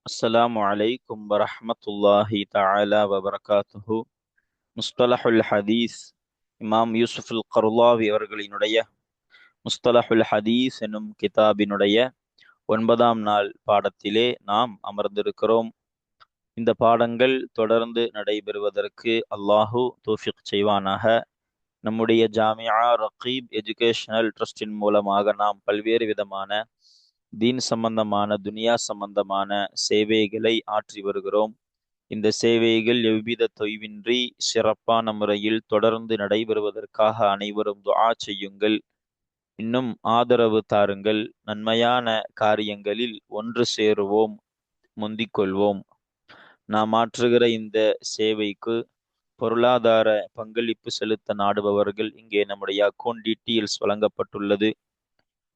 அஸ்ஸலாமு அலைக்கும் வரஹ்மத்துல்லாஹி தஆலா வபரகாத்துஹு. முஸ்தலஹுல் ஹதீஸ் இமாம் யூசுஃபுல் கர்லாவி அவர்களினுடைய முஸ்தலஹுல் ஹதீஸ் என்னும் கிதாபினுடைய 9ஆம் நாள் பாடத்திலே நாம் அமர்ந்திருக்கிறோம். இந்த பாடங்கள் தொடர்ந்து நடைபெறுவதற்கு அல்லாஹு தௌஃபீக் செய்வானாக. நம்முடைய ஜாமியா ரகீப் எஜுகேஷனல் ட்ரஸ்டின் மூலமாக நாம் பல்வேறு விதமான தீன் சம்பந்தமான துனியா சம்பந்தமான சேவைகளை ஆற்றி வருகிறோம். இந்த சேவைகள் எவ்வித தொய்வின்றி சிறப்பான முறையில் தொடர்ந்து நடைபெறுவதற்காக அனைவரும் துஆ செய்யுங்கள். இன்னும் ஆதரவு தாருங்கள். நன்மையான காரியங்களில் ஒன்று சேருவோம், முந்திக் கொள்வோம். நாம் ஆற்றுகிற இந்த சேவைக்கு பொருளாதார பங்களிப்பு செலுத்த நாடுபவர்கள் இங்கே நம்முடைய அக்கௌண்ட் டீட்டெயில்ஸ் வழங்கப்பட்டுள்ளது.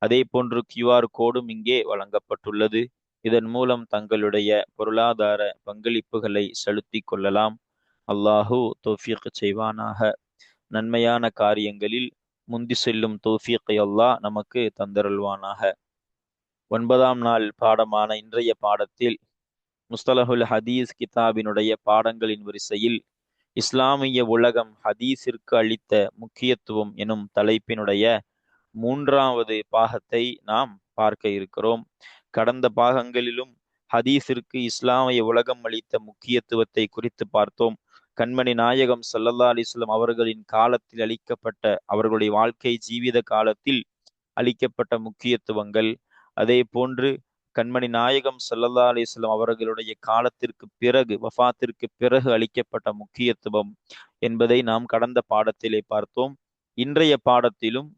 அதே போன்று QR கோடும் இங்கே வழங்கப்பட்டுள்ளது. இதன் மூலம் தங்களுடைய பொருளாதார பங்களிப்புகளை செலுத்திக் கொள்ளலாம். அல்லாஹு தௌஃபீக் செய்வானாக. நன்மையான காரியங்களில் முந்தி செல்லும் தௌஃபீக்கை அல்லாஹ் நமக்கு தந்தருள்வானாக. 9ஆம் நாள் பாடமான இன்றைய பாடத்தில் முஸ்தலஹுல் ஹதீஸ் கிதாபினுடைய பாடங்களின் வரிசையில் இஸ்லாமிய உலகம் ஹதீஸிற்கு அளித்த முக்கியத்துவம் எனும் தலைப்பினுடைய 3வது பாகத்தை நாம் பார்க்க இருக்கிறோம். கடந்த பாகங்களிலும் ஹதீஸிற்கு இஸ்லாமிய உலகம் அளித்த முக்கியத்துவத்தை குறித்து பார்த்தோம். கண்மணி நாயகம் ஸல்லல்லாஹு அலைஹி வஸல்லம் அவர்களின் காலத்தில் அளிக்கப்பட்ட, அவர்களுடைய வாழ்க்கை ஜீவித காலத்தில் அளிக்கப்பட்ட முக்கியத்துவங்கள், அதே போன்று கண்மணி நாயகம் ஸல்லல்லாஹு அலைஹி வஸல்லம் அவர்களுடைய காலத்திற்கு பிறகு, வஃபாத்திற்கு பிறகு அளிக்கப்பட்ட முக்கியத்துவம் என்பதை நாம் கடந்த பாடத்திலே பார்த்தோம். இன்றைய பாடத்திலும்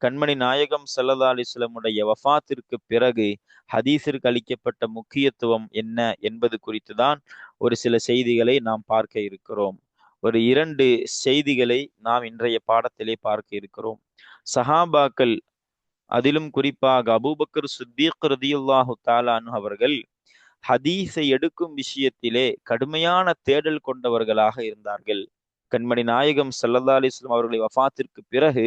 கண்மணி நாயகம் ஸல்லல்லாஹு அலைஹி வஸல்லமுடைய வஃபாத்திற்கு பிறகு ஹதீஸிற்கு அளிக்கப்பட்ட முக்கியத்துவம் என்ன என்பது குறித்து தான் ஒரு சில செய்திகளை நாம் பார்க்க இருக்கிறோம். ஒரு 2 செய்திகளை நாம் இன்றைய பாடத்திலே பார்க்க இருக்கிறோம். சஹாபாக்கள், அதிலும் குறிப்பாக அபூபக்கர் சித்தீக் ரலியல்லாஹு தஆலா அன்ஹு அவர்கள் ஹதீஸை எடுக்கும் விஷயத்திலே கடுமையான தேடல் கொண்டவர்களாக இருந்தார்கள். கண்மணி நாயகம் ஸல்லல்லாஹு அலைஹி வஸல்லம் அவர்களுடைய வஃபாத்திற்கு பிறகு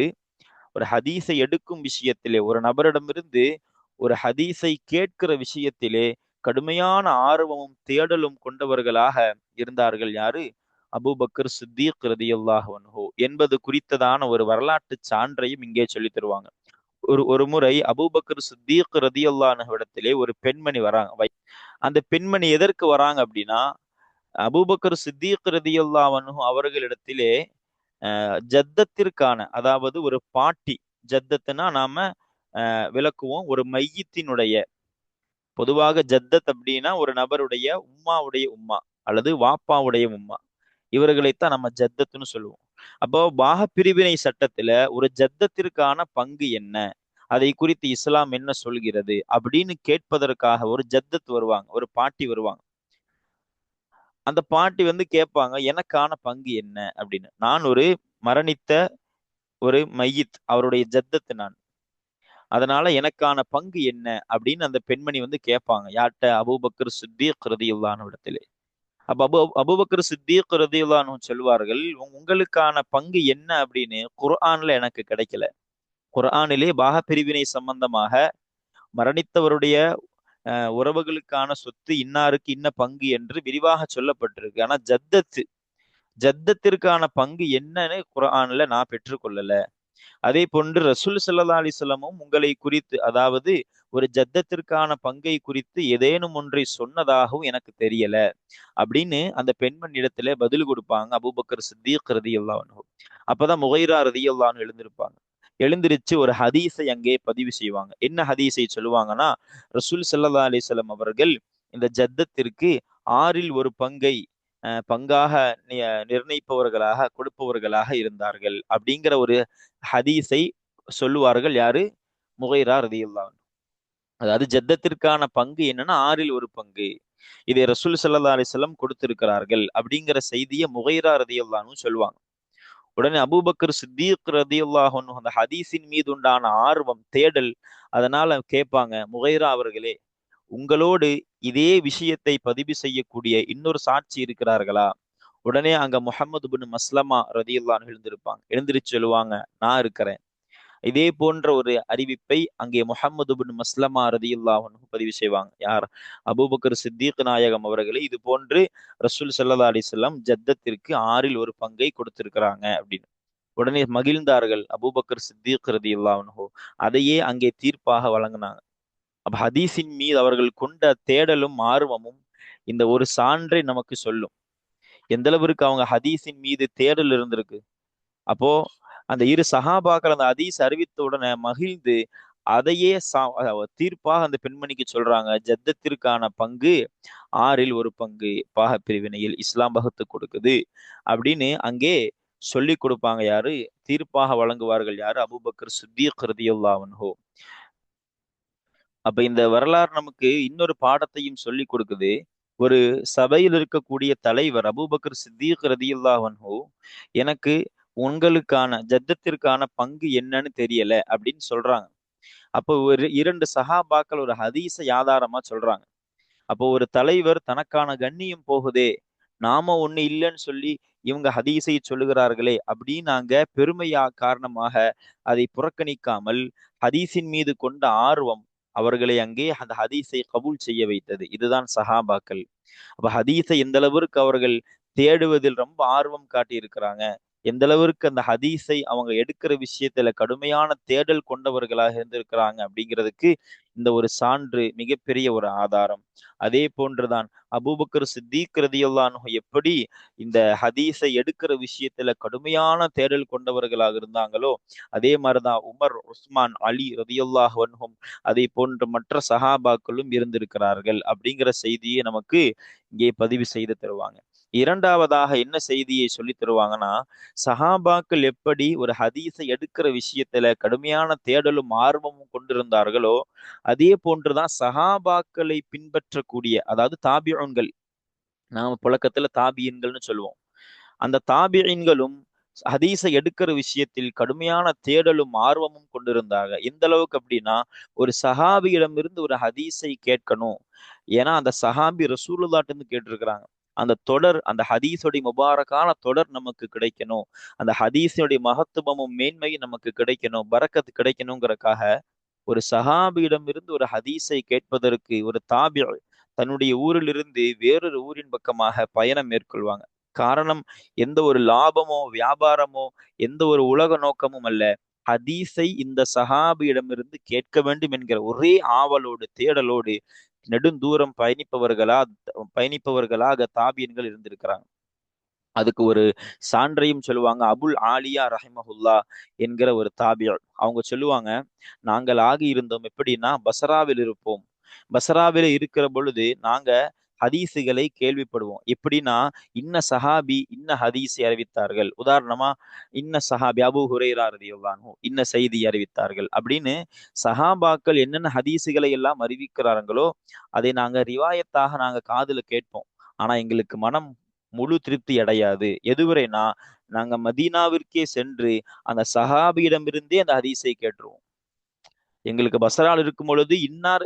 ஒரு ஹதீஸை எடுக்கும் விஷயத்திலே, ஒரு நபரிடமிருந்து ஒரு ஹதீஸை கேட்கிற விஷயத்திலே கடுமையான ஆர்வமும் தேடலும் கொண்டவர்களாக இருந்தார்கள். யாரு? அபூபக்கர் சித்தீக் ரலியல்லாஹு அன்ஹு என்பது குறித்ததான ஒரு வரலாற்று சான்றையும் இங்கே சொல்லி தருவாங்க. ஒரு முறை அபூபக்கர் சித்தீக் ரலியல்லாஹு அன்ஹு இடத்திலே ஒரு பெண்மணி வராங்க. அந்த பெண்மணி எதற்கு வராங்க அப்படின்னா, அபூபக்கர் சித்தீக் ரலியல்லாஹு அன்ஹு அவர்களிடத்திலே ஜத்தத்திற்கான, அதாவது ஒரு பாட்டி, ஜத்தத்துனா நாம விளக்குவோம், ஒரு மையத்தினுடைய, பொதுவாக ஜத்தத் அப்படின்னா ஒரு நபருடைய உம்மாவுடைய உம்மா அல்லது வாப்பாவுடைய உம்மா, இவர்களைத்தான் நம்ம ஜத்தத்துன்னு சொல்லுவோம். அப்போ பாக பிரிவினை சட்டத்துல ஒரு ஜத்தத்திற்கான பங்கு என்ன, அதை குறித்து இஸ்லாம் என்ன சொல்கிறது அப்படின்னு கேட்பதற்காக ஒரு ஜத்தத் வருவாங்க, ஒரு பாட்டி வருவாங்க. அந்த பாட்டி கேட்பாங்க, எனக்கான பங்கு என்ன அப்படின்னு. நான் ஒரு மரணித்த ஒரு மையத், அவருடைய ஜத்தத்து நான், அதனால எனக்கான பங்கு என்ன அப்படின்னு அந்த பெண்மணி கேட்பாங்க. யார்கிட்ட? அபூபக்கர் சித்தீக் ரலியல்லாஹு அன்ஹு இடத்திலே. அப்ப அபூபக்கர் சித்தீக் ரலியல்லாஹு அன்ஹு சொல்வார்கள், உங்களுக்கான பங்கு என்ன அப்படின்னு குர்ஆன்ல எனக்கு கிடைக்கல. குர்ஆனிலே பாக பிரிவினை சம்பந்தமாக மரணித்தவருடைய உறவுகளுக்கான சொத்து இன்னாருக்கு இன்ன பங்கு என்று விரிவாக சொல்லப்பட்டிருக்கு. ஆனா ஜத்தத்திற்கான பங்கு என்னன்னு குர்ஆன்ல நான் பெற்றுக்கொள்ளல. அதே போன்று ரசூல் ஸல்லல்லாஹு அலைஹி வஸல்லமும் உங்களை குறித்து, அதாவது ஒரு ஜத்தத்திற்கான பங்கை குறித்து ஏதேனும் ஒன்றை சொன்னதாகவும் எனக்கு தெரியல அப்படின்னு அந்த பெண்மணி இடத்துல பதில் கொடுப்பாங்க அபூபக்கர் சித்தீக் ரலியல்லாஹு அன்ஹு. அப்பதான் முகைரா ரலியல்லாஹு அன்ஹு எழுந்திருப்பாங்க. எழுந்திருச்சு ஒரு ஹதீஸை அங்கே பதிவு செய்வாங்க. என்ன ஹதீஸை சொல்லுவாங்கன்னா, ரசூல் ஸல்லல்லாஹு அலைஹி வஸல்லம் அவர்கள் இந்த ஜத்தத்திற்கு 6ல் ஒரு பங்கை பங்காக நிர்ணயிப்பவர்களாக, கொடுப்பவர்களாக இருந்தார்கள் அப்படிங்கிற ஒரு ஹதீஸை சொல்லுவார்கள். யாரு? முகைரா ரலியல்லாஹு அன்ஹு. அதாவது ஜத்தத்திற்கான பங்கு என்னன்னா 6ல் ஒரு பங்கு, இதை ரசூல் ஸல்லல்லாஹு அலைஹி வஸல்லம் கொடுத்திருக்கிறார்கள் அப்படிங்கிற செய்தியை முகைரா ரலியல்லாஹு அன்ஹு சொல்லுவாங்க. உடனே அபூபக்கர் சித்தீக் ரலியல்லாஹு அன்ஹு அந்த ஹதீஸின் மீது உண்டான ஆர்வம், தேடல், அதனால கேட்பாங்க, முகைரா அவர்களே, உங்களோடு இதே விஷயத்தை பதிவு செய்யக்கூடிய இன்னொரு சாட்சி இருக்கிறார்களா? உடனே அங்க முஹம்மது பின் மஸ்லமா ரலியல்லாஹு அன்ஹு எழுந்திருப்பாங்க. எழுந்திருச்சு சொல்லுவாங்க, நான் இருக்கிறேன். இதே போன்ற ஒரு அறிவிப்பை அங்கே முஹம்மது பின் மஸ்லமா ரதியுல்லாஹு அன்ஹு பதிவு செய்வாங்க. யார்? அபூபக்கர் சித்திக் நாயகம் அவர்களே இது போன்று ரசூல் ஸல்லல்லாஹு அலைஹி வஸல்லம் ஜத்தத்திற்கு 1/6 கொடுத்திருக்கிறாங்க அப்படின்னு. உடனே மகிழ்ந்தார்கள் அபூபக்கர் சித்திக் ரதியுல்லாஹு அன்ஹு. அதையே அங்கே தீர்ப்பாக வழங்கினாங்க. அப்ப ஹதீஸின் மீது அவர்கள் கொண்ட தேடலும் ஆர்வமும் இந்த ஒரு சான்றை நமக்கு சொல்லும். எந்த அளவிற்கு அவங்க ஹதீஸின் மீது தேடல் இருந்திருக்கு. அப்போ அந்த இரு சஹாபாக்கள் அந்த ஹதீஸ் அறிவித்த உடனே மகிழ்ந்து அதையே தீர்ப்பாக அந்த பெண்மணிக்கு சொல்றாங்க. ஜத்தத்திற்கான பங்கு 1/6 பாக பிரிவினையில் இஸ்லாம் வகுத்து கொடுக்குது அப்படின்னு அங்கே சொல்லி கொடுப்பாங்க. யாரு? தீர்ப்பாக வழங்குவார்கள். யாரு? அபூபக்கர் சித்தீக் ரலியல்லாஹு அன்ஹு. அப்ப இந்த வரலாறு நமக்கு இன்னொரு பாடத்தையும் சொல்லி கொடுக்குது. ஒரு சபையில் இருக்கக்கூடிய தலைவர் அபூபக்கர் சித்தீக் ரலியல்லாஹு அன்ஹு, எனக்கு உங்களுக்கான ஜத்தத்திற்கான பங்கு என்னன்னு தெரியல அப்படின்னு சொல்றாங்க. அப்போ ஒரு 2 சஹாபாக்கள் ஒரு ஹதீஸை ஆதாரமா சொல்றாங்க. அப்போ ஒரு தலைவர் தனக்கான கண்ணியம் போகுதே, நாம ஒண்ணு இல்லைன்னு சொல்லி இவங்க ஹதீஸை சொல்லுகிறார்களே அப்படின்னு நாங்க பெருமையா காரணமாக அதை புறக்கணிக்காமல் ஹதீஸின் மீது கொண்ட ஆர்வம் அவர்களை அங்கே அந்த ஹதீஸை கபூல் செய்ய வைத்தது. இதுதான் சஹாபாக்கள். அப்ப ஹதீஸை எந்த அளவிற்கு அவர்கள் தேடுவதில் ரொம்ப ஆர்வம் காட்டி இருக்கிறாங்க, எந்த அளவிற்கு அந்த ஹதீஸை அவங்க எடுக்கிற விஷயத்துல கடுமையான தேடல் கொண்டவர்களாக இருந்திருக்கிறாங்க அப்படிங்கிறதுக்கு இந்த ஒரு சான்று மிகப்பெரிய ஒரு ஆதாரம். அதே போன்றுதான் அபூபக்கர் சித்தீக் ரலியல்லாஹு அன்ஹு எப்படி இந்த ஹதீஸை எடுக்கிற விஷயத்துல கடுமையான தேடல் கொண்டவர்களாக இருந்தாங்களோ, அதே மாதிரிதான் உமர், உஸ்மான், அலி ரலியல்லாஹு அன்ஹும் அதை போன்ற மற்ற சஹாபாக்களும் இருந்திருக்கிறார்கள் அப்படிங்கிற செய்தியை நமக்கு இங்கே பதிவு செய்து தருவாங்க. இரண்டாவதாக என்ன செய்தியை சொல்லி தருவாங்கன்னா, சஹாபாக்கள் எப்படி ஒரு ஹதீஸை எடுக்கிற விஷயத்துல கடுமையான தேடலும் ஆர்வமும் கொண்டிருந்தார்களோ, அதே போன்றுதான் சஹாபாக்களை பின்பற்றக்கூடிய, அதாவது தாபிஊன்கள், நாம புழக்கத்துல தாபியின்கள்னு சொல்லுவோம். அந்த தாபியின்களும் ஹதீஸை எடுக்கிற விஷயத்தில் கடுமையான தேடலும் ஆர்வமும் கொண்டிருந்தாங்க. எந்த அளவுக்கு அப்படின்னா, ஒரு சஹாபியிடமிருந்து ஒரு ஹதீஸை கேட்கணும். ஏன்னா அந்த சஹாபி ரசூலுல்லாஹ்ட்ட இருந்து கேட்டிருக்கிறாங்க. அந்த தொடர், அந்த ஹதீஸுடைய முபாரக்கான தொடர் நமக்கு கிடைக்கணும். அந்த ஹதீஸுடைய மகத்துவமும் மேன்மையும் நமக்கு கிடைக்கணும், பரக்கத்து கிடைக்கணுங்கிறக்காக ஒரு சஹாபியிடமிருந்து ஒரு ஹதீஸை கேட்பதற்கு ஒரு தாபி தன்னுடைய ஊரிலிருந்து வேறொரு ஊரின் பக்கமாக பயணம் மேற்கொள்வாங்க. காரணம், எந்த ஒரு லாபமோ வியாபாரமோ எந்த ஒரு உலக நோக்கமும் அல்ல. ஹதீஸை இந்த சஹாபியிடமிருந்து கேட்க வேண்டும் என்கிற ஒரே ஆவலோடு தேடலோடு நெடுந்தூரம் பயணிப்பவர்களாக தாபியன்கள் இருந்திருக்கிறாங்க. அதுக்கு ஒரு சான்றையும் சொல்லுவாங்க. அபுல் ஆலியா ரஹிமஹுல்லா என்கிற ஒரு தாபியர் அவங்க சொல்லுவாங்க, நாங்கள் ஆகி இருந்தோம் எப்படின்னா பசராவில் இருப்போம். பசராவில் இருக்கிற பொழுது நாங்க ஹதீஸுகளை கேள்விப்படுவோம். எப்படின்னா, இன்ன சஹாபி இன்ன ஹதீஸை அறிவித்தார்கள். உதாரணமா, இன்ன சஹாபி அபூ ஹுரைரா ரலியல்லாஹு அன்ஹு இன்ன செய்தி அறிவித்தார்கள் அப்படின்னு சஹாபாக்கள் என்னென்ன ஹதீஸுகளை எல்லாம் அறிவிக்கிறார்களோ அதை நாங்க ரிவாயத்தாக நாங்க காதுல கேட்போம். ஆனா எங்களுக்கு மனம் முழு திருப்தி அடையாது. எதுவரைனா, நாங்க மதீனாவிற்கே சென்று அந்த சஹாபியிடமிருந்தே அந்த ஹதீஸை கேட்டுருவோம். எங்களுக்கு பஸ்ரால் இருக்கும் பொழுது இன்னார்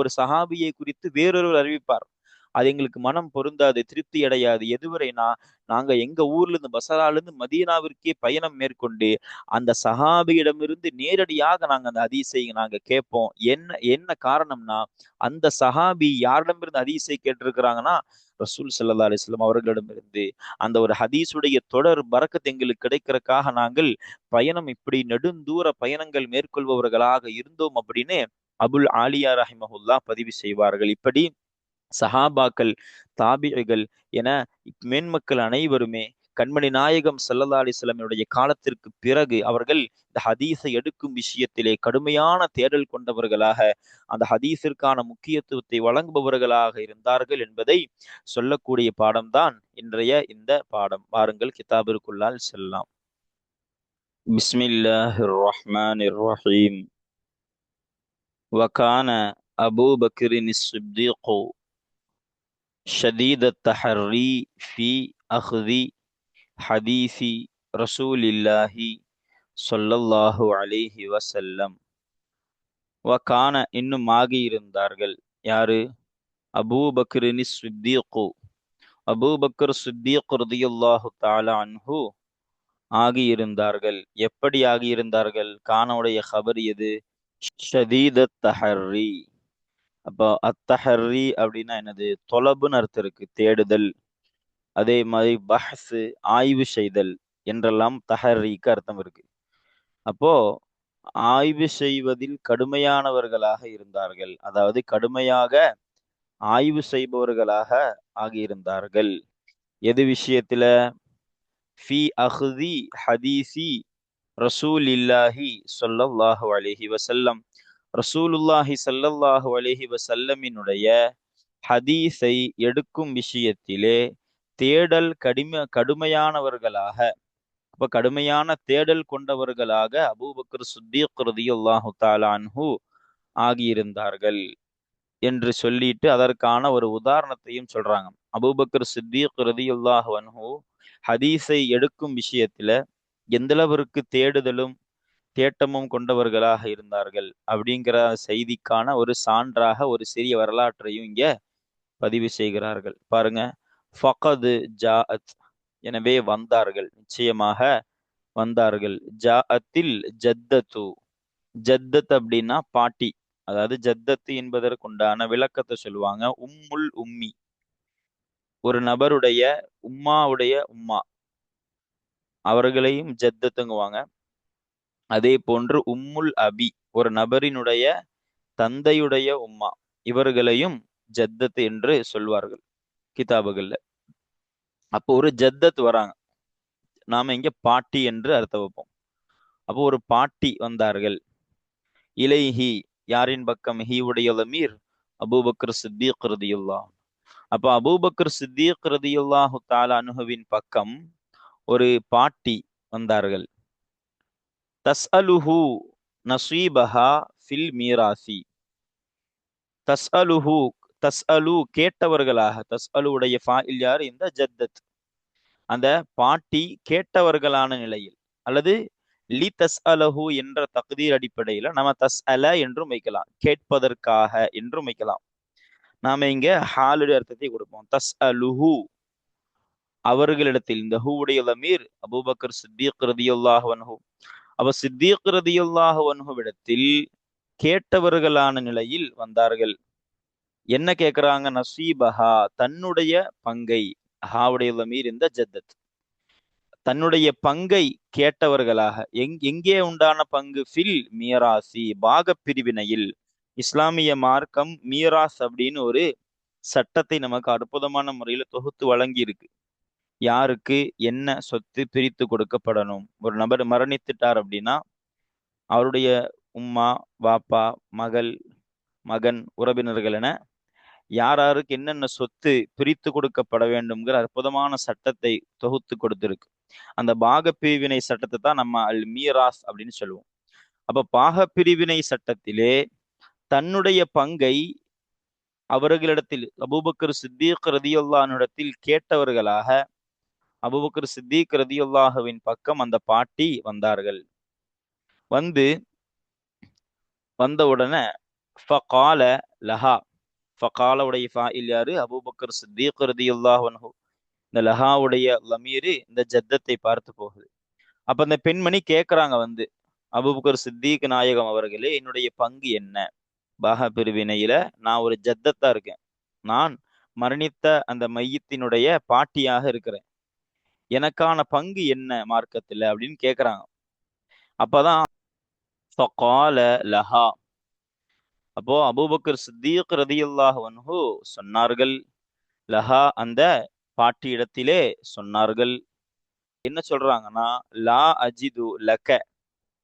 ஒரு சஹாபியை குறித்து வேறொருவர் அறிவிப்பார். அது எங்களுக்கு மனம் பொருந்தாது, திருப்தி அடையாது. எதுவரைனா, நாங்க எங்க ஊர்ல இருந்து பஸ்ரால இருந்து மதீனாவிற்கே பயணம் மேற்கொண்டு அந்த சஹாபியிடமிருந்து நேரடியாக நாங்க அந்த ஹதீஸை நாங்க கேட்போம். என்ன என்ன காரணம்னா, அந்த சஹாபி யாரிடமிருந்து ஹதீஸை கேட்டிருக்கிறாங்கன்னா ரசூல் ஸல்லல்லாஹு அலைஹி வஸல்லம் அவர்களிடமிருந்து. அந்த ஒரு ஹதீஸுடைய தொடர் பரக்கத் எங்களுக்கு கிடைக்கிறதுக்காக நாங்கள் பயணம், இப்படி நெடுந்தூர பயணங்கள் மேற்கொள்பவர்களாக இருந்தோம் அப்படின்னு அபுல் ஆலியா ரஹிமஹுல்லா பதிவு செய்வார்கள். இப்படி சஹாபாக்கள், தாபிகள் என மேன்மக்கள் அனைவருமே கண்மணி நாயகம் ஸல்லல்லாஹு அலைஹி வஸல்லமுடைய காலத்திற்கு பிறகு அவர்கள் இந்த ஹதீஸை எடுக்கும் விஷயத்திலே கடுமையான தேடல் கொண்டவர்களாக, அந்த ஹதீஸிற்கான முக்கியத்துவத்தை வழங்குபவர்களாக இருந்தார்கள் என்பதை சொல்லக்கூடிய பாடம்தான் இன்றைய இந்த பாடம். வாருங்கள் கிதாபிற்குள்ளால் செல்லலாம். பிஸ்மில்லாஹிர் ரஹ்மானிர் ரஹீம். வகான அபூ பக்ரின் ஸித்தீக் ஷதீத தஹர்ரி ஃபி அஹ்தி ஹதீஸி ரசூலில்லாஹி ஸல்லல்லாஹு அலைஹி வஸல்லம். வகான இன்னும் ஆகியிருந்தார்கள். யாரு? Abu பக்ரின் Siddique, Abu Bakr Siddique ரலியல்லாஹு தஆலா அன்ஹு ஆகியிருந்தார்கள். எப்படி ஆகியிருந்தார்கள்? கானவுடைய ஹபர் எது? ஷதீத தஹர்ரி. அப்போ அத்தஹர்ரி அப்படின்னா என்னது? தொலபுன்னு அர்த்தம் இருக்கு, தேடுதல். அதே மாதிரி பஹ்ஸு, ஆய்வு செய்தல் என்றெல்லாம் தஹர்ரிக்கு அர்த்தம் இருக்கு. அப்போ ஆய்வு செய்வதில் கடுமையானவர்களாக இருந்தார்கள், அதாவது கடுமையாக ஆய்வு செய்பவர்களாக ஆகியிருந்தார்கள். எது விஷயத்துல? ஃபி அஹ்தி ஹதீசி ரசூலில்லாஹி ஸல்லல்லாஹு அலைஹி வஸல்லம். ரசூலுல்லாஹி ஸல்லல்லாஹு அலைஹி வஸல்லமினுடைய ஹதீஸை எடுக்கும் விஷயத்திலே தேடல் கடுமையானவர்களாக, அப்ப கடுமையான தேடல் கொண்டவர்களாக அபூபக்கர் சித்தீக் ரலியல்லாஹு தஆலா அன்ஹு ஆகியிருந்தார்கள் என்று சொல்லிட்டு அதற்கான ஒரு உதாரணத்தையும் சொல்றாங்க. அபூபக்கர் சித்தீக் ரலியல்லாஹு அன்ஹு ஹதீஸை எடுக்கும் விஷயத்துல எந்த அளவிற்கு தேடுதலும் தேட்டமும் கொண்டவர்களாக இருந்தார்கள் அப்படிங்கிற செய்திக்கான ஒரு சான்றாக ஒரு சிறிய வரலாற்றையும் இங்க பதிவு செய்கிறார்கள். பாருங்க, ஃபகது ஜாஅத், எனவே வந்தார்கள், நிச்சயமாக வந்தார்கள். ஜாஅத்தில் ஜத்தத்து. ஜத்தத் அப்படின்னா பாட்டி. அதாவது ஜத்தத்து என்பதற்குண்டான விளக்கத்தை சொல்லுவாங்க. உம்முல் உம்மி, ஒரு நபருடைய உம்மாவுடைய உம்மா, அவர்களையும் ஜத்தத்துங்குவாங்க. அதே போன்று உம்முல் அபி, ஒரு நபரினுடைய தந்தையுடைய உம்மா, இவர்களையும் ஜத்தத் என்று சொல்வார்கள் கிதாபுகள்ல. அப்போ ஒரு ஜத்தத் வராங்க, நாம இங்க பாட்டி என்று அர்த்தம் வைப்போம். அப்போ ஒரு பாட்டி வந்தார்கள். இலைஹி, யாரின் பக்கம்? ஹி உடைய லமீர் அபூபக்கர் சித்தீக் ரலியல்லாஹு. அப்ப அபூபக்கர் சித்தீக் ரலியல்லாஹு தஆலா அன்ஹுவின் பக்கம் ஒரு பாட்டி வந்தார்கள். தஸ்அலுஹு நசீபஹா ஃபில் மீராசி. தஸ்அலுஹு, தஸ்அலு கேட்டவர்களாக, தஸ்அலு உடைய ஃபாயில் யார்? இந்த ஜத்தத். அந்த பாட்டி கேட்டவர்களான நிலையில், அல்லது லி தஸ்அலஹு என்ற தக்தீர் அடிப்படையில் நம்ம தஸ்அல என்றும் வைக்கலாம், கேட்பதற்காக என்றும் வைக்கலாம். நாம இங்க ஹாலுடைய அர்த்தத்தை கொடுப்போம். தஸ்அலுஹு, அவர்களிடத்தில். இந்த ஹூவுடைய லமீர் அபூபக்கர் சித்தீக் ரலியல்லாஹு அன்ஹு. அவ சித்தீக் ரலியல்லாஹு அன்ஹுவிடத்தில் கேட்டவர்களான நிலையில் வந்தார்கள். என்ன கேட்கிறாங்க? நசீபஹா, தன்னுடைய பங்கை. ஹாவுடைய லமீர் இந்த ஜத்தத். தன்னுடைய பங்கை கேட்டவர்களாக. எங்கே உண்டான பங்கு? ஃபில் மீராசி, பாக பிரிவினையில். இஸ்லாமிய மார்க்கம் மீராஸ் அப்படின்னு ஒரு சட்டத்தை நமக்கு அற்புதமான முறையில தொகுத்து வழங்கி இருக்கு. யாருக்கு என்ன சொத்து பிரித்து கொடுக்கப்படணும்? ஒரு நபர் மரணித்துட்டார் அப்படின்னா அவருடைய உம்மா, வாப்பா, மகள், மகன், உறவினர்கள் என யார் யாருக்கு என்னென்ன சொத்து பிரித்து கொடுக்கப்பட வேண்டும்ங்கிற அற்புதமான சட்டத்தை தொகுத்து கொடுத்திருக்கு. அந்த பாக பிரிவினை சட்டத்தை தான் நம்ம அல் மீராஸ் அப்படின்னு சொல்லுவோம். அப்ப பாக பிரிவினை சட்டத்திலே தன்னுடைய பங்கை அவர்களிடத்தில் அபூபக்கர் சித்தீக் ரலியல்லாஹுவிடத்தில் கேட்டவர்களாக அபூபக்கர் சித்தீக் ரலியல்லாஹுவின் பக்கம் அந்த பாட்டி வந்தார்கள். வந்த உடனே ஃபகால லஹா, ஃபகாலவுடைய ஃபாயில் யாரு? அபூபக்கர் சித்தீக் ரலியல்லாஹு அன்ஹு. இந்த லஹாவுடைய லமீரு இந்த ஜத்தத்தை பார்த்து போகுது. அப்ப அந்த பெண்மணி கேட்கறாங்க அபூபக்கர் சித்தீக் நாயகம் அவர்களே, என்னுடைய பங்கு என்ன? பாக பிரிவினையில நான் ஒரு ஜத்தத்தா இருக்கேன், நான் மரணித்த அந்த மையத்தினுடைய பாட்டியாக இருக்கிறேன், எனக்கான பங்கு என்ன மார்க்கத்துல அப்படின்னு கேட்கறாங்க. அப்பதான் ஃபகால லஹா, அப்போ அபூபக்கர் சித்தீக் ரலியல்லாஹு அன்ஹு சொன்னார்கள். லஹா, அந்த பாட்டி இடத்திலே சொன்னார்கள். என்ன சொல்றாங்கன்னா, லா அஜிது லக,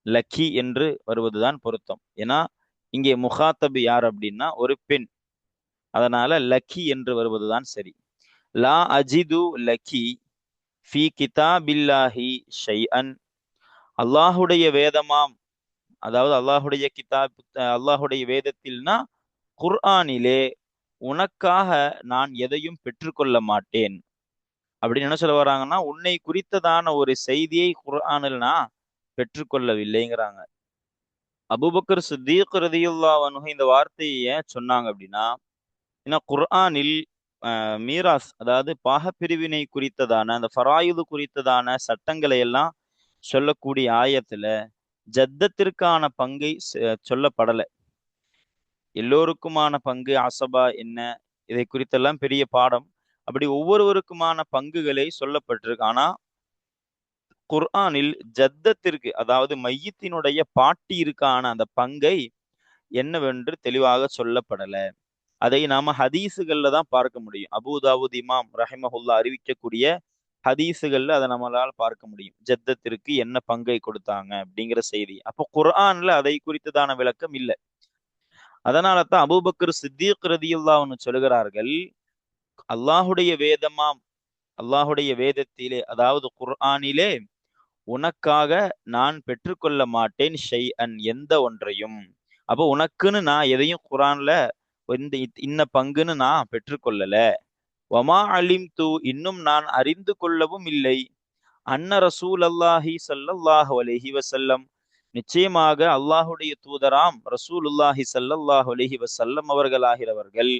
லக்கி என்று வருவதுதான் பொருத்தம். ஏன்னா இங்கே முகாத்தபு யார் அப்படின்னா ஒரு பெண், அதனால லக்கி என்று வருவதுதான் சரி. லா அஜிது லக்கி ஃபி கிதாபில்லாஹி ஷைஅன், அல்லாஹுடைய வேதமாம், அதாவது அல்லாஹுடைய கிதாப், அல்லாஹுடைய வேதத்தில்னா குர்ஆனிலே உனக்காக நான் எதையும் பெற்றுக்கொள்ள மாட்டேன் அப்படின்னு என்ன சொல்ல வராங்கன்னா, உன்னை குறித்ததான ஒரு செய்தியை குர்ஆனில் நான் பெற்றுக்கொள்ளவில்லைங்கிறாங்க. அபூபக்கர் சித்தீக் ரலியல்லாஹு அன்ஹு இந்த வார்த்தையை ஏன் சொன்னாங்க அப்படின்னா, ஏன்னா குர்ஆனில் மீராஸ், அதாவது பாகப்பிரிவினை குறித்ததான அந்த ஃபராயிது குறித்ததான சட்டங்களை எல்லாம் சொல்லக்கூடிய ஆயத்துல ஜத்தத்திற்கான பங்கை சொல்லப்படலை. எல்லோருக்குமான பங்கு அசபா என்ன, இதை குறித்தெல்லாம் பெரிய பாடம். அப்படி ஒவ்வொருவருக்குமான பங்குகளை சொல்லப்பட்டிருக்கு. ஆனா குர்ஆனில் ஜத்தத்திற்கு, அதாவது மையத்தினுடைய பாட்டிற்கான அந்த பங்கை என்னவென்று தெளிவாக சொல்லப்படல. அதை நாம ஹதீஸுகள்ல தான் பார்க்க முடியும். அபூதாவூத் இமாம் ரஹிமஹுல்லா அறிவிக்கக்கூடிய ஹதீஸுகள்ல அதை நம்மளால பார்க்க முடியும், ஜத்தத்திற்கு என்ன பங்கை கொடுத்தாங்க அப்படிங்கிற செய்தி. அப்போ குர்ஆன்ல அதை குறித்ததான விளக்கம் இல்லை. அதனால தான் அபூபக்கர் சித்தீக் ரதியல்லாஹு சொல்கிறார்கள், அல்லாஹுடைய வேதமாம், அல்லாஹுடைய வேதத்திலே, அதாவது குர்ஆனிலே உனக்காக நான் பெற்றுக்கொள்ள மாட்டேன் ஷைஅன், எந்த ஒன்றையும். அப்போ உனக்குன்னு நான் எதையும் குர்ஆன்ல இந்த இன்ன பங்குன்னு நான் பெற்றுக்கொள்ளல. வமா அலிம் து, இன்னும் நான் அறிந்து கொள்ளவும் இல்லை. அன்ன ரசூல் அல்லாஹி ஸல்லல்லாஹு அலைஹி வஸல்லம், நிச்சயமாக அல்லாஹுடைய தூதராம் ரசூலுல்லாஹி ஸல்லல்லாஹு அலைஹி வஸல்லம் அவர்களாகிறவர்கள்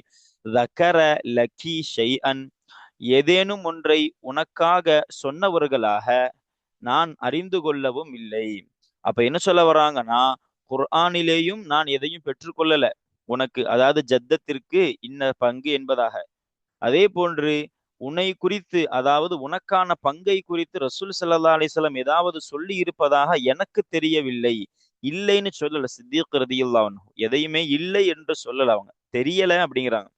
தக்கர லக்கி ஷைஅன், ஏதேனும் ஒன்றை உனக்காக சொன்னவர்களாக நான் அறிந்து கொள்ளவும் இல்லை. அப்ப என்ன சொல்ல வராங்கன்னா, குர்ஆனிலேயும் நான் எதையும் பெற்றுக்கொள்ளல உனக்கு, அதாவது ஜத்தத்திற்கு இன்ன பங்கு என்பதாக. அதே போன்று உன்னை குறித்து, அதாவது உனக்கான பங்கை குறித்து ரசூல் ஸல்லல்லாஹு அலைஹி வஸல்லம் ஏதாவது சொல்லி இருப்பதாக எனக்கு தெரியவில்லை. இல்லைன்னு சொல்லல சித்தீக் ரலியல்லாஹு அன்ஹு, எதையுமே இல்லை என்று சொல்லல, அவங்க தெரியல அப்படிங்கிறாங்க.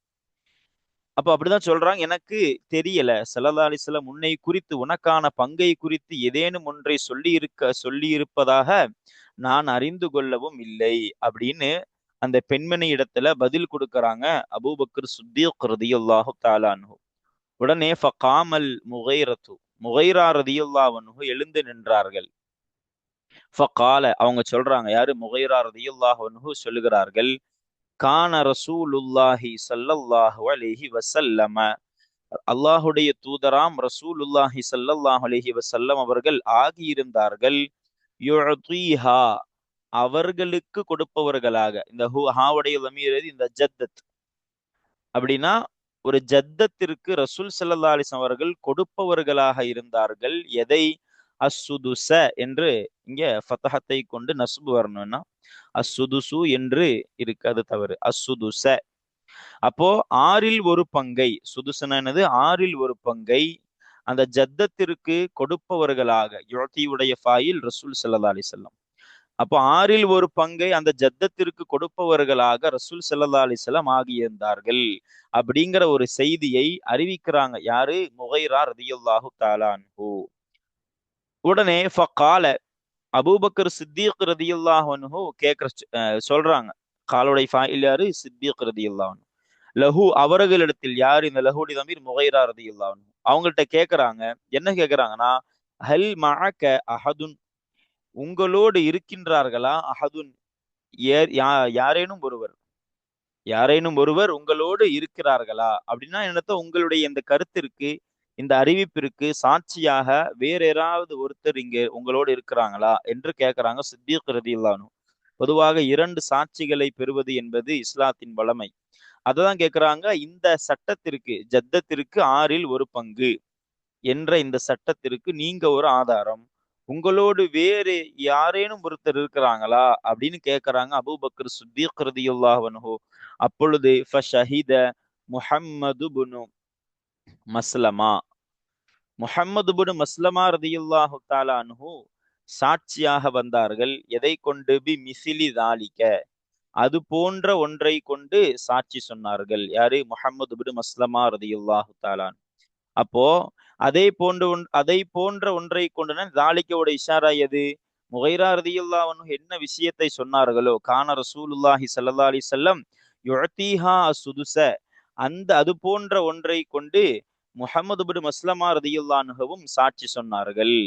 அப்ப அப்படிதான் சொல்றாங்க, எனக்கு தெரியல ஸல்லல்லாஹு அலைஹி வஸல்லம் உன்னை குறித்து, உனக்கான பங்கை குறித்து ஏதேனும் ஒன்றை சொல்லி இருப்பதாக நான் அறிந்து கொள்ளவும் இல்லை அப்படின்னு அந்த பெண்மணி இடத்துல பதில் கொடுக்கறாங்க அபூபக்கர் சித்தீக் ரலியல்லாஹு தஆலா அன்ஹு. உடனே ஃபகாமல் முகைரத்து, முகைரா ரலியல்லாஹு அன்ஹு எழுந்து நின்றார்கள். ஃபகால, அவங்க சொல்றாங்க, யாரு, முகைரா ரலியல்லாஹு அன்ஹு சொல்லுகிறார்கள், கான ரசூலுல்லாஹி ஸல்லல்லாஹு அலைஹி வஸல்லம, அல்லாஹுடைய தூதராம் ரசூலுல்லாஹி ஸல்லல்லாஹு அலைஹி வஸல்லம் அவர்கள் ஆகியிருந்தார்கள், யுஅதீஹா, அவர்களுக்கு கொடுப்பவர்களாக. இந்த ஹாவுடைய லமீர் இந்த ஜத்தத் அப்படின்னா, ஒரு ஜத்தத்திற்கு ரசூல் ஸல்லல்லாஹு அலைஹி வஸல்லம் அவர்கள் கொடுப்பவர்களாக இருந்தார்கள். எதை? அஸ்ஸுதுஸ என்று இங்க ஃபதஹத்தை கொண்டு நஸ்பு வரணும்னா அஸ்ஸுதுசு என்று இருக்கு, அது தவறு, அஸ்ஸுதுஸ. அப்போ ஆறில் ஒரு பங்கை, சுதுசனது ஆறில் ஒரு பங்கை அந்த ஜத்தத்திற்கு கொடுப்பவர்களாக, யுஅதியுடைய ஃபாயில் ரசூல் ஸல்லல்லாஹு அலைஹி வஸல்லம். அப்போ ஆறில் ஒரு பங்கை அந்த ஜத்தத்திற்கு கொடுப்பவர்களாக ரசூல் ஸல்லல்லாஹு அலைஹி வஸல்லம் ஆகியிருந்தார்கள் அப்படிங்கிற ஒரு செய்தியை அறிவிக்கிறாங்க. யாரு? முகைரா ரலியல்லாஹு தஆலா அன்ஹு. உடனே ஃபகால, அபூபக்கர் சித்தீக் ரலியல்லாஹு அன்ஹு சொல்றாங்க, காலுடைய ஃபாயில் யாரு? சித்தீக் ரலியல்லாஹு அன்ஹு. லஹு, அவர்களிடத்தில், யார் இந்த லஹுடைய தமீர்? முகைரா ரலியல்லாஹு அன்ஹு. அவங்கள்ட்ட கேக்குறாங்க, என்ன கேக்குறாங்கன்னா, ஹல் மஅக அஹதுன், உங்களோடு இருக்கின்றார்களா, அஹதுன், யாரேனும் ஒருவர், யாரேனும் ஒருவர் உங்களோடு இருக்கிறார்களா அப்படின்னா என்னத்த, உங்களுடைய இந்த கருத்திற்கு, இந்த அறிவிப்பிற்கு சாட்சியாக வேற யாராவது ஒருத்தர் இங்க உங்களோடு இருக்கிறாங்களா என்று கேட்கிறாங்க சித்தீக் ரலியல்லாஹு அன்ஹு. பொதுவாக 2 சாட்சிகளை பெறுவது என்பது இஸ்லாத்தின் வளமை. அததான் கேட்கிறாங்க, இந்த சட்டத்திற்கு, ஜத்தத்திற்கு ஆறில் ஒரு பங்கு என்ற இந்த சட்டத்திற்கு நீங்க ஒரு ஆதாரம், உங்களோடு வேறு யாரேனும் ஒருத்தர் இருக்கிறாங்களா அப்படின்னு கேட்கிறாங்க அபூபக்கர் சித்தீக் ரலியல்லாஹு அன்ஹு. அப்பொழுது ஃபஷஹித முஹம்மது புனு மஸ்லமா, முஹம்மது புனு மஸ்லமா ரலியல்லாஹு தஆலா அன்ஹு சாட்சியாக வந்தார்கள். எதை கொண்டு? பி மிசிலி தாலிக, அது போன்ற ஒன்றை கொண்டு சாட்சி சொன்னார்கள். யாரு? முஹம்மது பின் மஸ்லமா ரலியல்லாஹு தஆலா. அப்போ அதை போன்ற ஒன்றை கொண்டு தாலிக்கோட இஷாரா எது? முகைரா ரலியல்லாஹு அன்ஹு என்ன விஷயத்தை சொன்னார்களோ, கான ரசூலுல்லாஹி ஸல்லல்லாஹு அலைஹி வஸல்லம் யுஅதீஹா அஸ்ஸுதுஸ, அந்த அது போன்ற ஒன்றை கொண்டு முஹம்மது பின் மஸ்லமா ரலியல்லாஹு அன்ஹுவும் சாட்சி சொன்னார்கள்.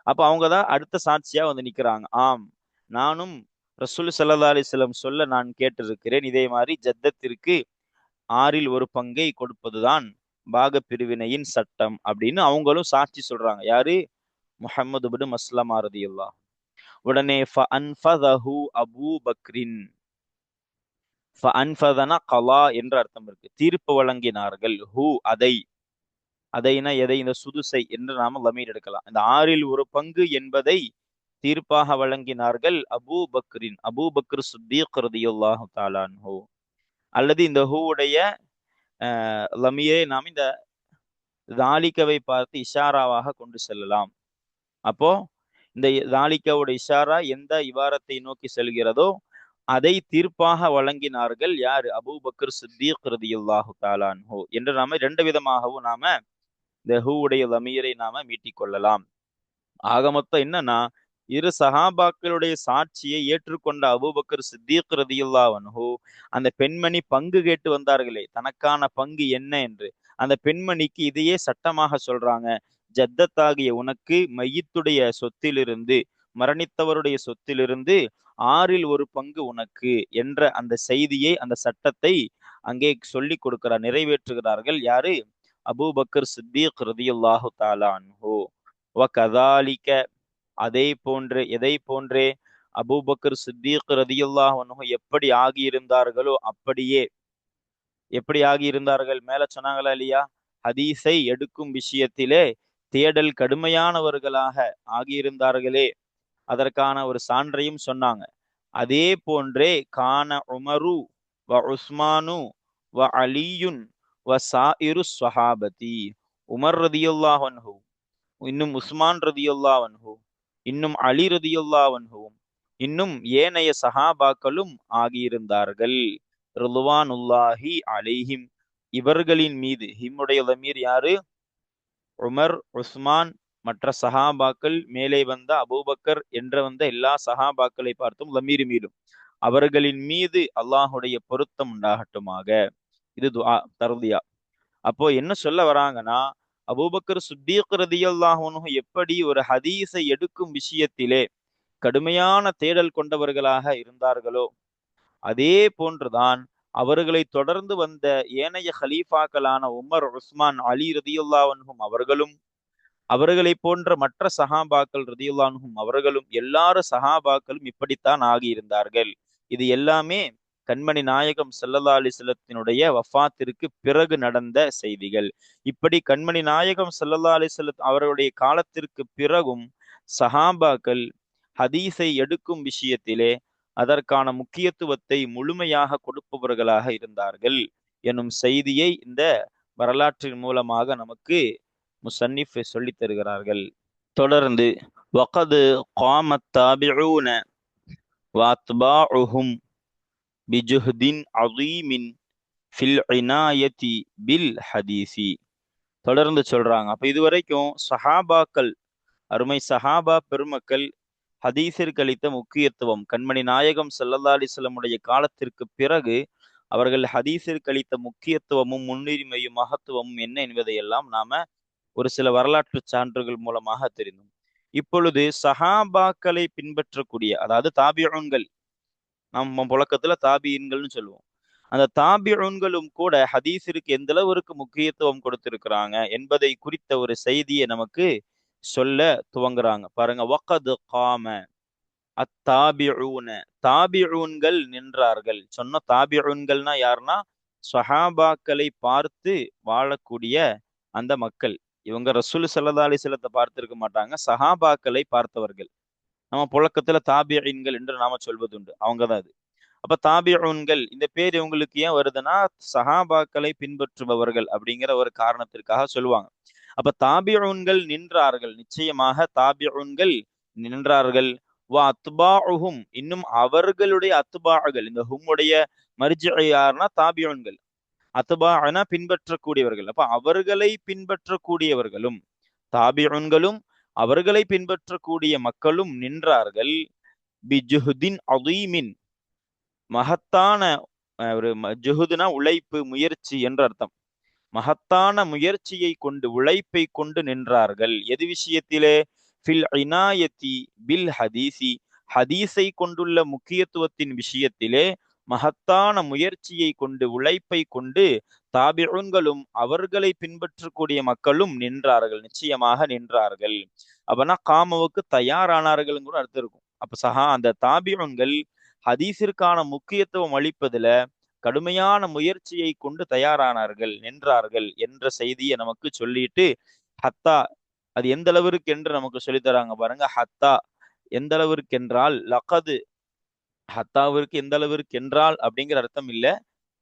அப்ப அவங்க தான் அடுத்த சாட்சியா வந்து நிக்கிறாங்க. ஆம், நானும் ரசூல் ஸல்லல்லாஹு அலைஹி வஸல்லம் சொல்ல நான் கேட்டிருக்கிறேன், இதே மாதிரி ஜத்தத்திற்கு ஆறில் ஒரு பங்கை கொடுப்பதுதான் பாக பிரிவினையின் சட்டம் அப்படின்னு அவங்களும் சாட்சி சொல்றாங்க. யாரு? முஹம்மது பின் மஸ்லமா ரலியல்லாஹு. உடனே ஃபஅன்ஃபதஹு அபூ பக்ரின், ஃபஅன்ஃபதனா கலா என்ற அர்த்தம் இருக்கு, தீர்ப்பு வழங்கினார்கள், ஹூ அதை, அதைனா எதை, இந்த சுதுசை என்று நாம லமீர் எடுக்கலாம். இந்த 1/6 என்பதை தீர்ப்பாக வழங்கினார்கள் அபூபக்ர் சித்தீக் ரலியல்லாஹு தஆலா அன்ஹு. அல்லது இந்த ஹூவுடைய லமீரை நாம் இந்த தாலிகவை பார்த்து இஷாராவாக கொண்டு செல்லலாம். அப்போ இந்த தாலிகாவோட இஷாரா எந்த இபாரத்தை நோக்கி செல்கிறதோ அதை தீர்ப்பாக வழங்கினார்கள் யாரு? அபூபக்ர் சித்தீக் ரலியல்லாஹு தஆலா அன்ஹு என்று நாம 2 விதமாகவும் நாம இந்த ஹூவுடைய லமீரை நாம மீட்டிக் கொள்ளலாம். ஆக மொத்தம் என்னன்னா, இரு சஹாபாக்களுடைய சாட்சியை ஏற்றுக்கொண்ட அபூபக்கர் சித்தீக் ரலியல்லாஹு அன்ஹு அந்த பெண்மணி பங்கு கேட்டு வந்தார்களே, தனக்கான பங்கு என்ன என்று, அந்த பெண்மணிக்கு இதையே சட்டமாக சொல்றாங்க. ஜத்தத்தாகிய உனக்கு மையத்துடைய சொத்திலிருந்து, மரணித்தவருடைய சொத்திலிருந்து 1/6 உனக்கு என்ற அந்த செய்தியை, அந்த சட்டத்தை அங்கே சொல்லிக் கொடுக்கிறார், நிறைவேற்றுகிறார்கள். யாரு? அபூபக்கர் சித்தீக் ரலியல்லாஹு தஆலா அன்ஹு. வகதாலிக, அதே போன்று, எதை போன்றே, அபூபக்கர் சித்தீக் ரலியல்லாஹு அன்ஹு எப்படி ஆகியிருந்தார்களோ அப்படியே. எப்படி ஆகியிருந்தார்கள்? மேல சொன்னாங்களா இல்லையா? ஹதீஸை எடுக்கும் விஷயத்திலே தேடல் கடுமையானவர்களாக ஆகியிருந்தார்களே, அதற்கான ஒரு சான்றையும் சொன்னாங்க. அதே போன்றே கான உமரு வ உஸ்மானு வ அலியுன் வ சாயிரு ஸஹாபதி, உமர் ரலியல்லாஹு அன்ஹு, இன்னும் உஸ்மான் ரலியல்லாஹு அன்ஹு, இன்னும் அலி ரலியல்லாஹு அன்ஹு, இன்னும் ஏனைய சஹாபாக்களும் ஆகியிருந்தார்கள். ரிதுவானுல்லாஹி அலைஹிம், இவர்களின் மீது. ஹிம்முடைய லமீர் யாரு? உமர், உஸ்மான், மற்ற சஹாபாக்கள், மேலே வந்த அபூபக்கர் என்ற வந்த எல்லா சஹாபாக்களை பார்த்தும் லமீர் மீதும். அவர்களின் மீது அல்லாஹுடைய பொருத்தம் உண்டாகட்டுமாக. இது துஆ தர்தியா. அப்போ என்ன சொல்ல வராங்கன்னா, அபூபக்கர் சித்தீக் ரலியல்லாஹு அன்ஹு எப்படி ஒரு ஹதீஸை எடுக்கும் விஷயத்திலே கடுமையான தேடல் கொண்டவர்களாக இருந்தார்களோ, அதே போன்றுதான் அவர்களை தொடர்ந்து வந்த ஏனைய ஹலீஃபாக்களான உமர், உஸ்மான், அலி ரலியல்லாஹு அன்ஹும் அவர்களும், அவர்களை போன்ற மற்ற சஹாபாக்கள் ரலியல்லாஹு அன்ஹும் அவர்களும், எல்லாரும் சஹாபாக்களும் இப்படித்தான் ஆகியிருந்தார்கள். இது எல்லாமே கண்மணி நாயகம் ஸல்லல்லாஹு அலைஹி வஸல்லத்தினுடைய வஃபாத்திற்கு பிறகு நடந்த செய்திகள். இப்படி கண்மணி நாயகம் ஸல்லல்லாஹு அலைஹி வஸல்லம் அவருடைய காலத்திற்கு பிறகும் சஹாபாக்கள் ஹதீஸை எடுக்கும் விஷயத்திலே அதற்கான முக்கியத்துவத்தை முழுமையாக கொடுப்பவர்களாக இருந்தார்கள் எனும் செய்தியை இந்த வரலாற்றின் மூலமாக நமக்கு முசன்னிஃப் சொல்லித் தருகிறார்கள். தொடர்ந்து வகது காமத் தாபிஊன வஅத்பாஉஹும் பிஜுஹ்தின் அதீமின் ஃபில் இனாயதி பில் ஹதீஸி. தொடர்ந்து சொல்றாங்க. அப்ப இதுவரைக்கும் சஹாபாக்கள், அருமை சஹாபா பெருமக்கள் ஹதீஸிற்கு அளித்த முக்கியத்துவம், கண்மணி நாயகம் ஸல்லல்லாஹு அலைஹி வஸல்லம் காலத்திற்கு பிறகு அவர்கள் ஹதீஸிற்கு அளித்த முக்கியத்துவமும் முன்னுரிமையும் மகத்துவமும் என்ன என்பதையெல்லாம் நாம ஒரு சில வரலாற்று சான்றுகள் மூலமாக தெரிந்தோம். இப்பொழுது சஹாபாக்களை பின்பற்றக்கூடிய, அதாவது தாபிஊன்கள், நம்ம புழக்கத்துல தாபியின்கள்னு சொல்லுவோம், அந்த தாபிஊன்களும் கூட ஹதீஸிற்கு எந்த அளவிற்கு முக்கியத்துவம் கொடுத்திருக்கிறாங்க என்பதை குறித்த ஒரு செய்தியை நமக்கு சொல்ல துவங்குறாங்க. பாருங்க, வகது காம அத்தாபிஊன, தாபிஊன்கள் நின்றார்கள். சொன்ன தாபிஊன்கள்னா யாருன்னா, சஹாபாக்களை பார்த்து வாழக்கூடிய அந்த மக்கள். இவங்க ரசூல் ஸல்லல்லாஹு அலைஹி வஸல்லத்தை பார்த்திருக்க மாட்டாங்க, சஹாபாக்களை பார்த்தவர்கள். நம்ம புழக்கத்துல தாபிஈன்கள் என்று நாம சொல்வதுண்டு, அவங்கதான் அது. அப்ப தாபிஊன்கள் இந்த பேர் இவங்களுக்கு ஏன் வருதுன்னா, சஹாபாக்களை பின்பற்றுபவர்கள் அப்படிங்கிற ஒரு காரணத்திற்காக சொல்லுவாங்க. அப்ப தாபிஊன்கள் நின்றார்கள், நிச்சயமாக தாபிஊன்கள் நின்றார்கள். வ அத்பாஉஹும், இன்னும் அவர்களுடைய அத்பாகள், இந்த ஹும்முடைய மர்ஜிஇ யாருன்னா தாபிஊன்கள், அத்பாஅனா பின்பற்றக்கூடியவர்கள். அப்ப அவர்களை பின்பற்றக்கூடியவர்களும், தாபிஊன்களும் அவர்களை பின்பற்றக்கூடிய மக்களும் நின்றார்கள். பிஜுஹ்தின் அதீமின், மகத்தான ஒரு ஜுஹுதுனா உழைப்பு, முயற்சி என்ற அர்த்தம். மகத்தான முயற்சியை கொண்டு, உழைப்பை கொண்டு நின்றார்கள். எது விஷயத்திலே? ஃபில் இனாயத்தி பில் ஹதீசி, ஹதீஸை கொண்டுள்ள முக்கியத்துவத்தின் விஷயத்திலே மகத்தான முயற்சியை கொண்டு, உழைப்பை கொண்டு தாபிஊன்களும் அவர்களை பின்பற்றக்கூடிய மக்களும் நின்றார்கள், நிச்சயமாக நின்றார்கள். அப்பனா காமவுக்கு தயாரானார்கள் கூட அர்த்தம் இருக்கும். அப்ப அந்த தாபிஊன்கள் ஹதீஸிற்கான முக்கியத்துவம் அளிப்பதுல கடுமையான முயற்சியை கொண்டு தயாரானார்கள், நின்றார்கள் என்ற செய்தியை நமக்கு சொல்லிட்டு ஹத்தா அது எந்த அளவிற்கு என்று நமக்கு சொல்லித்தராங்க பாருங்க. ஹத்தா எந்த அளவிற்கு என்றால் லகது, ஹத்தாவிற்கு எந்த அளவிற்கு என்றால் அப்படிங்கிற அர்த்தம் இல்ல.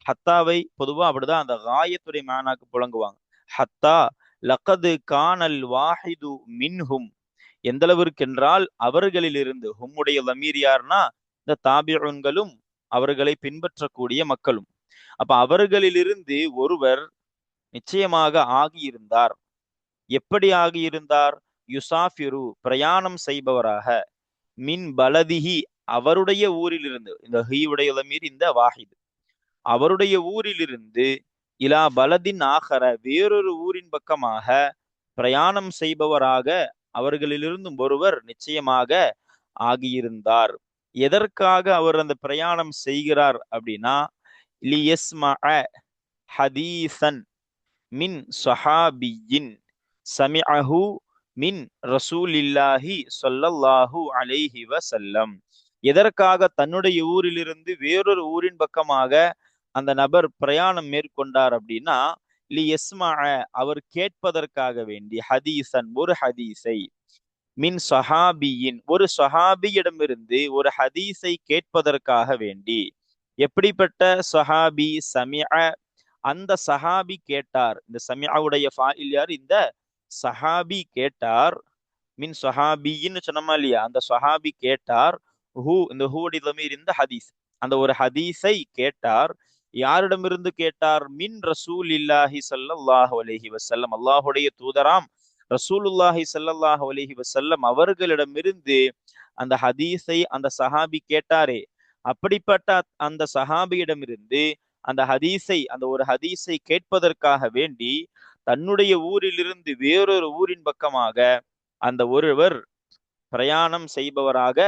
ஹத்தாவை பொதுவா அப்படிதான் அந்த காயத்துடைய மேனாக்கு புழங்குவாங்க. ஹத்தா லகது கானல் வாஹிது மின்ஹும், எந்த அளவிற்கு என்றால் அவர்களிலிருந்து, ஹும்முடைய லமீர் யார்னா இந்த தாபிஉன்களும் அவர்களை பின்பற்றக்கூடிய மக்களும். அப்ப அவர்களிலிருந்து ஒருவர் நிச்சயமாக ஆகியிருந்தார். எப்படி ஆகியிருந்தார்? யுசாஃபிரு பிரயாணம் செய்பவராக, மின் பலதிஹி அவருடைய ஊரிலிருந்து, இந்த ஹீவுடைய லமீர் இந்த வாஹித், அவருடைய ஊரிலிருந்து இலா பலதின் ஆகர வேறொரு ஊரின் பக்கமாக பிரயாணம் செய்பவராக அவர்களிலிருந்து ஒருவர் நிச்சயமாக ஆகியிருந்தார். எதற்காக அவர் அந்த பிரயாணம் செய்கிறார் அப்படின்னா, லியஸ்மஅ ஹதீசன் மின் ஸஹாபியின் சமிஅஹு மின் ரசூலில்லாஹி ஸல்லல்லாஹு அலைஹி வஸல்லம். எதற்காக தன்னுடைய ஊரிலிருந்து வேறொரு ஊரின் பக்கமாக அந்த நபர் பிரயாணம் மேற்கொண்டார் அப்படின்னா, லியஸ்மஅ அவர் கேட்பதற்காக வேண்டி, ஹதீசன் ஒரு ஹதீஸை, மின் சஹாபியின் ஒரு சஹாபியிடமிருந்து ஒரு ஹதீஸை கேட்பதற்காக வேண்டி. எப்படிப்பட்ட சஹாபி? சமிஅ அந்த சஹாபி கேட்டார். இந்த சமிஅவுடைய ஃபாயில் யார்? இந்த சஹாபி கேட்டார். மின் சஹாபின்னு சொன்னோமா இல்லையா, அந்த சஹாபி கேட்டார். ஹூ இந்த ஹூடி தமீர் இந்த ஹதீஸ், அந்த ஒரு ஹதீஸை கேட்டார். யாரிடமிருந்து கேட்டார்? மின் ரசூலில்லாஹி ஸல்லல்லாஹு அலைஹி வஸல்லம், அல்லாஹுடைய தூதராம் ரசூலுல்லாஹி ஸல்லல்லாஹு அலைஹி வஸல்லம் அவர்களிடமிருந்து அந்த ஹதீஸை அந்த சஹாபி கேட்டாரே, அப்படிப்பட்ட அந்த சஹாபியிடமிருந்து அந்த ஹதீஸை, அந்த ஒரு ஹதீஸை கேட்பதற்காக வேண்டி தன்னுடைய ஊரிலிருந்து வேறொரு ஊரின் பக்கமாக அந்த ஒருவர் பிரயாணம் செய்பவராக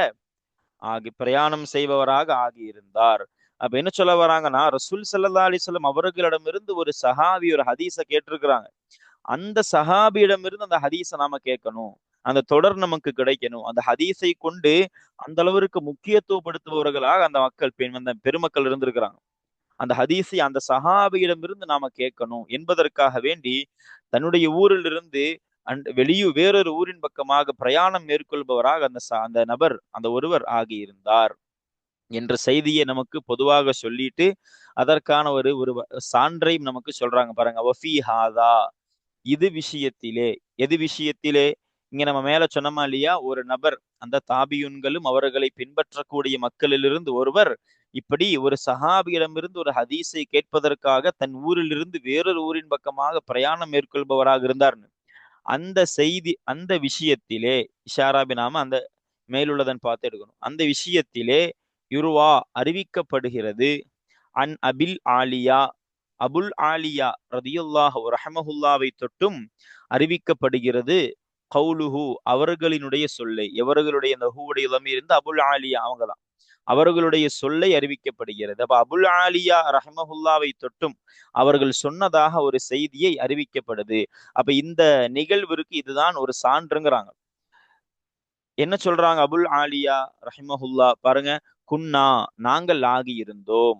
ஆகியிருந்தார். அப்ப என்ன சொல்ல வராங்கன்னா, ரசூல் ஸல்லல்லாஹு அலைஹி வஸல்லம் அவர்களிடமிருந்து ஒரு சஹாபி ஒரு ஹதீஸை கேட்டிருக்கிறாங்க. அந்த சஹாபியிடமிருந்து அந்த ஹதீஸை நாம கேட்கணும், அந்த தொடர் நமக்கு கிடைக்கணும். அந்த ஹதீஸை கொண்டு அந்த அளவிற்கு முக்கியத்துவப்படுத்துபவர்களாக அந்த மக்கள் அந்த பெருமக்கள் இருந்திருக்கிறாங்க. அந்த ஹதீஸை அந்த சஹாபியிடமிருந்து நாம கேட்கணும் என்பதற்காக வேண்டி தன்னுடைய ஊரிலிருந்து வேறொரு ஊரின் பக்கமாக பிரயாணம் மேற்கொள்பவராக அந்த நபர், அந்த ஒருவர் ஆகியிருந்தார் என்ற செய்தியை நமக்கு பொதுவாக சொல்லிட்டு அதற்கான ஒரு ஒரு சான்றையும் நமக்கு சொல்றாங்க பாருங்க. வஃபி ஹாதா இது விஷயத்திலே, எது விஷயத்திலே? இங்க நம்ம மேல சொன்னோமா இல்லையா, ஒரு நபர் அந்த தாபியுன்களும் அவர்களை பின்பற்றக்கூடிய மக்களிலிருந்து ஒருவர் இப்படி ஒரு சஹாபியிடமிருந்து ஒரு ஹதீஸை கேட்பதற்காக தன் ஊரிலிருந்து வேறொரு ஊரின் பக்கமாக பிரயாணம் மேற்கொள்பவராக இருந்தார்னு அந்த செய்தி, அந்த விஷயத்திலே இஷாராபி நாம அந்த மேலுள்ளதன் பார்த்து எடுக்கணும். அந்த விஷயத்திலே யுருவா அறிவிக்கப்படுகிறது, அன் அபில் ஆலியா அபுல் ஆலியா ரதியுல்லாஹு ரஹமஹுல்லாவை தொட்டும் அறிவிக்கப்படுகிறது. கவுலுஹு அவர்களினுடைய சொல்லை, எவர்களுடைய இந்த ஹூவுடைய லமீர் இருந்து அபுல் ஆலியா அவங்கதான், அவர்களுடைய சொல்லை அறிவிக்கப்படுகிறது. அப்ப அபுல் ஆலியா ரஹமஹுல்லாவை தொட்டும் அவர்கள் சொன்னதாக ஒரு செய்தியை அறிவிக்கப்படுது. அப்ப இந்த நிகழ்விற்கு இதுதான் ஒரு சான்றுங்கிறாங்க. என்ன சொல்றாங்க அபுல் ஆலியா ரஹிமஹுல்லா பாருங்க, குன்னா நாங்கள் ஆகியிருந்தோம்,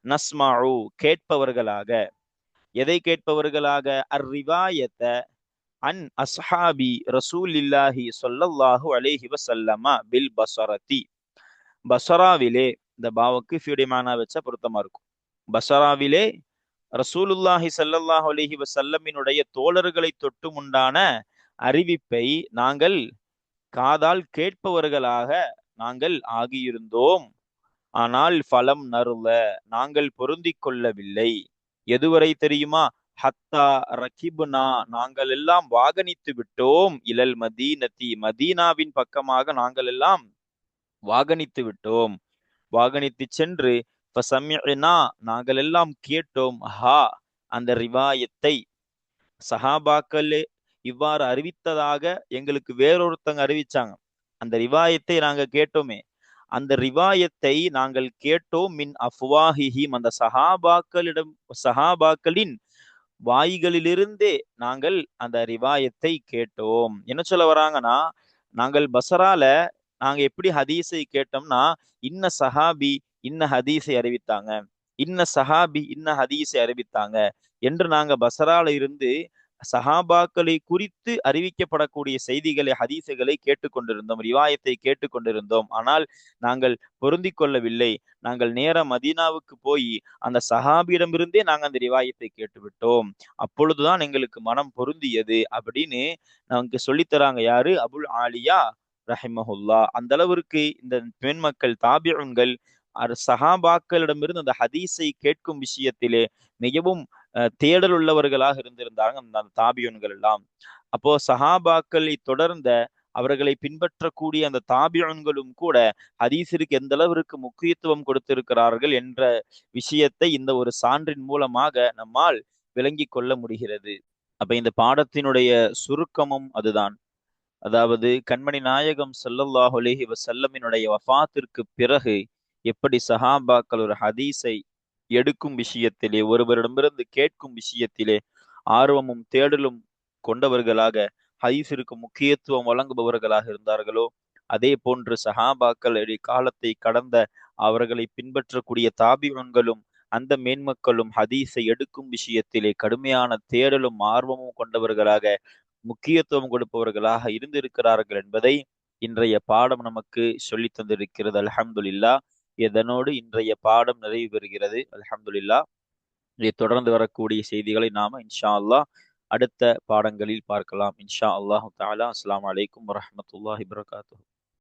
நஸ்மாஉ கேட்பவர்களாக, எதை கேட்பவர்களாக? அர் ரிவாயத்த அன் அஸ்ஹாபி ரசூலில்லாஹி ஸல்லல்லாஹு அலைஹி வஸல்லம பில் பஸரதி. பஸராவிலே, இந்த பாவுக்கு ஃபியூடிமானா வச்சா பொருத்தமா இருக்கும். பஸராவிலே ரசூலுல்லாஹி ஸல்லல்லாஹு அலைஹி வஸல்லமினுடைய தோழர்களை தொட்டும் உண்டான அறிவிப்பை நாங்கள் காதால் கேட்பவர்களாக நாங்கள் ஆகியிருந்தோம். ஆனால் ஃபலம் நருள நாங்கள் பொருந்திக் கொள்ளவில்லை. எதுவரை தெரியுமா? ஹத்தா ரகிப்னா நாங்கள் எல்லாம் வாகனித்து விட்டோம், இலல் மதீனத்தி மதீனாவின் பக்கமாக நாங்கள் எல்லாம் வாகனித்து விட்டோம், வாகனித்து சென்று ஃபசமிஅனா நாங்கள் எல்லாம் கேட்டோம், ஹா அந்த ரிவாயத்தை, சஹாபாக்களே இவ்வாறு அறிவித்ததாக எங்களுக்கு வேறொருத்தங்க அறிவிச்சாங்க, அந்த ரிவாயத்தை நாங்க கேட்டோமே, அந்த ரிவாயத்தை நாங்கள் கேட்டோம், மின் அஃப்வாஹிஹிம் அந்த சஹாபாக்களின் வாய்களிலிருந்தே நாங்கள் அந்த ரிவாயத்தை கேட்டோம். என்ன சொல்ல வராங்கன்னா, நாங்கள் பசரால நாங்க எப்படி ஹதீஸை கேட்டோம்னா, இன்ன சஹாபி இன்ன ஹதீஸை அறிவித்தாங்க, இன்ன சஹாபி இன்ன ஹதீஸை அறிவித்தாங்க என்று நாங்க பசரால இருந்து சஹாபாக்களை குறித்து அறிவிக்கப்படக்கூடிய செய்திகளை ஹதீஸுகளை கேட்டுக்கொண்டிருந்தோம், ரிவாயத்தை கேட்டுக்கொண்டிருந்தோம். ஆனால் நாங்கள் பொருந்தி கொள்ளவில்லை. நாங்கள் நேர மதீனாவுக்கு போய் அந்த சஹாபியிடமிருந்தே நாங்கள் அந்த ரிவாயத்தை கேட்டுவிட்டோம். அப்பொழுதுதான் எங்களுக்கு மனம் பொருந்தியது அப்படின்னு நமக்கு சொல்லித்தராங்க. யாரு? அபுல் ஆலியா ரஹிமஹுல்லா. அந்த அளவிற்கு இந்த பெண் மக்கள் தாபிஉன்கள் சஹாபாக்களிடமிருந்து அந்த ஹதீஸை கேட்கும் விஷயத்திலே மிகவும் தேடல் உள்ளவர்களாக இருந்திருந்தாங்க அந்த தாபியன்கள் எல்லாம். அப்போ சஹாபாக்களை தொடர்ந்த அவர்களை பின்பற்றக்கூடிய அந்த தாபியன்களும் கூட ஹதீஸிற்கு எந்த அளவிற்கு முக்கியத்துவம் கொடுத்திருக்கிறார்கள் என்ற விஷயத்தை இந்த ஒரு சான்றின் மூலமாக நம்மால் விளங்கி கொள்ள முடிகிறது. அப்ப இந்த பாடத்தினுடைய சுருக்கமும் அதுதான். அதாவது கண்மணி நாயகம் ஸல்லல்லாஹு அலைஹி வஸல்லமினுடைய வஃபாத்திற்கு பிறகு எப்படி சஹாபாக்கள் ஒரு ஹதீஸை எடுக்கும் விஷயத்திலே, ஒருவரிடமிருந்து கேட்கும் விஷயத்திலே ஆர்வமும் தேடலும் கொண்டவர்களாக, ஹதீஸிற்கு முக்கியத்துவம் வழங்குபவர்களாக இருந்தார்களோ, அதே போன்று சஹாபாக்கள் காலத்தை கடந்த அவர்களை பின்பற்றக்கூடிய தாபிஉன்களும் அந்த மேன்மக்களும் ஹதீஸை எடுக்கும் விஷயத்திலே கடுமையான தேடலும் ஆர்வமும் கொண்டவர்களாக, முக்கியத்துவம் கொடுப்பவர்களாக இருந்திருக்கிறார்கள் என்பதை இன்றைய பாடம் நமக்கு சொல்லி தந்திருக்கிறது. அல்ஹம்துலில்லா. இதனோடு இன்றைய பாடம் நிறைவு பெறுகிறது. அல்ஹம்துலில்லா. இதை தொடர்ந்து வரக்கூடிய செய்திகளை நாம இன்ஷா அல்லாஹ் அடுத்த பாடங்களில் பார்க்கலாம். இன்ஷா அல்லாஹு தஆலா. அஸ்ஸலாமு அலைக்கும் வரஹ்மத்துல்லாஹி வபரகாத்துஹு.